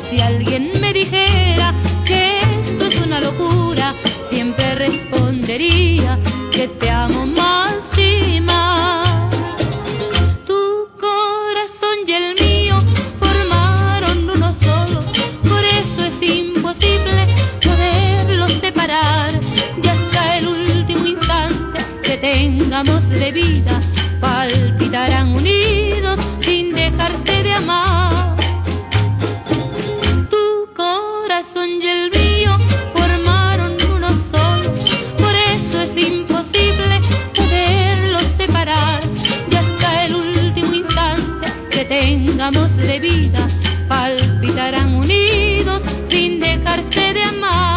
Si alguien me dijera que esto es una locura, siempre respondería que te amo más y más. Tu corazón y el mío formaron uno solo, por eso es imposible poderlos separar. Y hasta el último instante que tengamos de vida, palpitarán unidos sin dejarse de amar. Tu corazón y el mío formaron uno solo, por eso es imposible poderlos separar. Y hasta el último instante que tengamos de vida, palpitarán unidos sin dejarse de amar.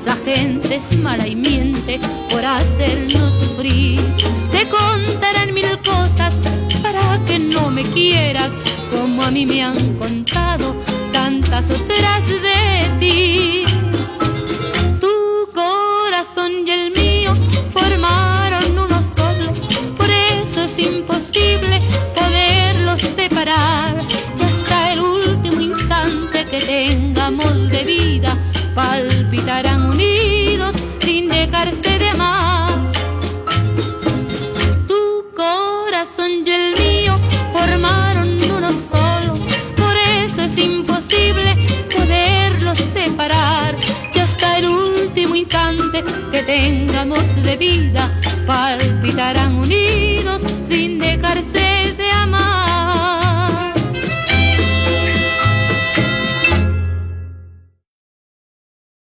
La gente es mala y miente por hacernos sufrir. Te contarán mil cosas para que no me quieras, como a mí me han contado tantas otras de ti. Tu corazón y el mío formaron uno solo, por eso es imposible poderlos separar. Y hasta el último instante que tengamos